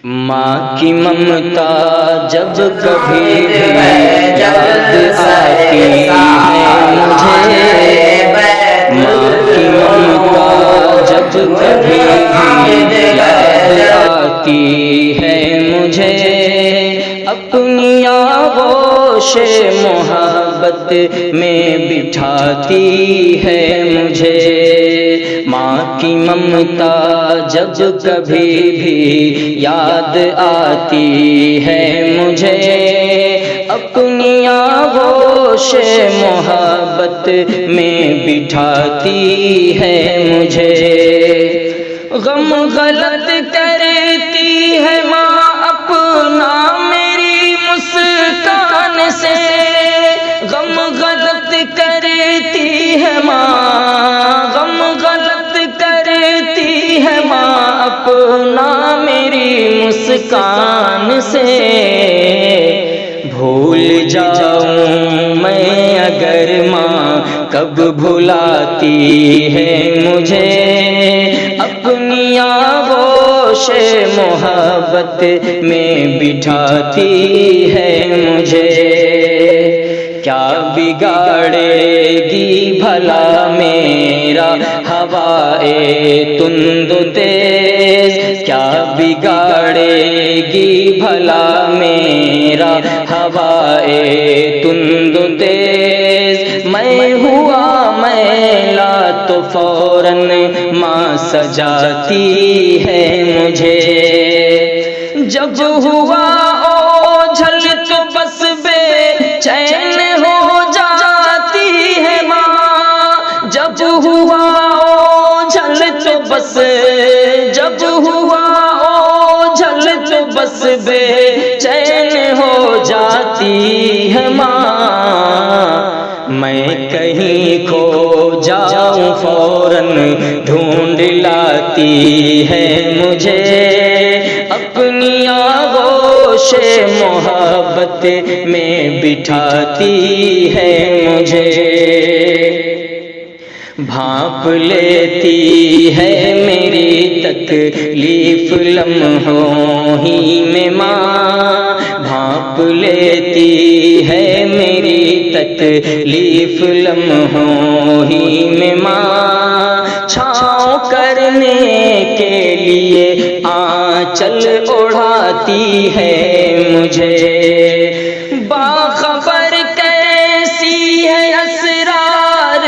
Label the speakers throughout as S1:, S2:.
S1: ماں کی ممتا جب کبھی بھی یاد آتی ہے مجھے، ماں کی ممتا جب کبھی بھی یاد آتی ہے مجھے، اپنی آغوش محبت میں بٹھاتی ہے مجھے۔ ماں کی ممتا جب کبھی بھی یاد آتی ہے مجھے، اپنی آغوش محبت میں بٹھاتی ہے مجھے۔ غم غلط کرتی ہے ماں اپنا میری مسکان سے، غم غلط کرتی ہے ماں، غم غلط کرتی ہے ماں اپنا میری مسکان سے۔ بھول جاؤں میں اگر ماں کب بھلاتی ہے مجھے، اپنی آغوش محبت میں بٹھاتی ہے مجھے۔ کیا بگاڑے گی بھلا میرا ہوائے تند تیز، کیا بگاڑے گی بھلا میرا ہوائے تند تیز، میں ہوا میلا تو فوراً ماں سجاتی ہے مجھے۔ جب ہوا اوجھل تو بس بے چین ہو جاتی ہے ماں، جب ہوا اوجھل تو بس، جب ہوا اوجھل تو بس بے چین ہو جاتی ہے ماں۔ میں کہیں کھو جاؤں فوراً ڈھونڈ لاتی ہے مجھے، اپنی آغوش محبت میں بٹھاتی ہے مجھے۔ بھانپ لیتی ہے میری تکلیف لمحوں ہی میں ماں، بھانپ لیتی ہے میری تکلیف لمحوں ہی میں ماں، چھاؤں کرنے کے لیے آنچل اڑاتی ہے مجھے۔ باخبر کیسی ہے اسرار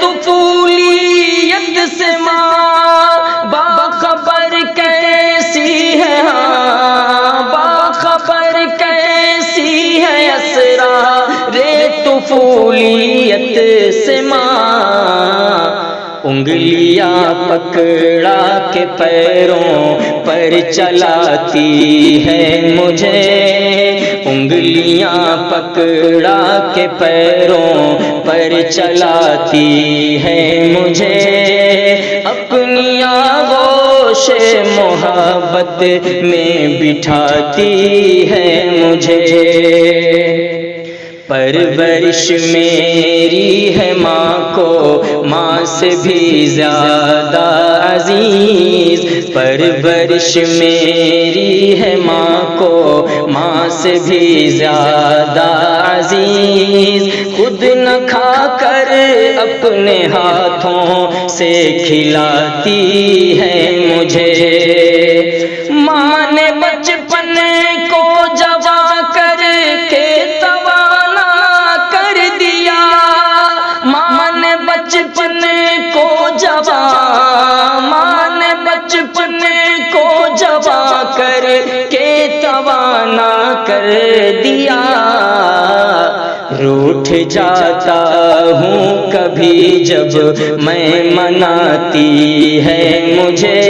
S1: طفولیت سے ماں، باخبر کیسی ہے، ہاں باخبر کیسی ہے اسرار طفولیت سے ماں۔ انگلیاں پکڑا کے پیروں پر چلاتی ہے مجھے، انگلیاں پکڑا کے پیروں پر چلاتی ہے مجھے، اپنی آغوش محبت میں بٹھاتی ہے مجھے۔ پرورش میری ہے ماں کو ماں سے بھی زیادہ عزیز، پرورش میری ہے ماں کو ماں سے بھی زیادہ عزیز، خود نہ کھا کر اپنے ہاتھوں سے کھلاتی ہے مجھے۔ ماں نے بچپن کو جوان کر کے بچپن کو جوان، ماں نے بچپن کو جوان کر کے توانا کر دیا۔ روٹھ جاتا ہوں کبھی جب میں مناتی ہے مجھے،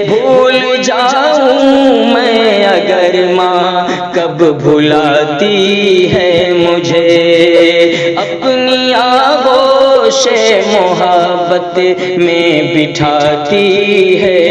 S1: بھول جاؤں میں اگر ماں کب بھلاتی ہے مجھے، اپنی آغوش محبت میں بٹھاتی ہے۔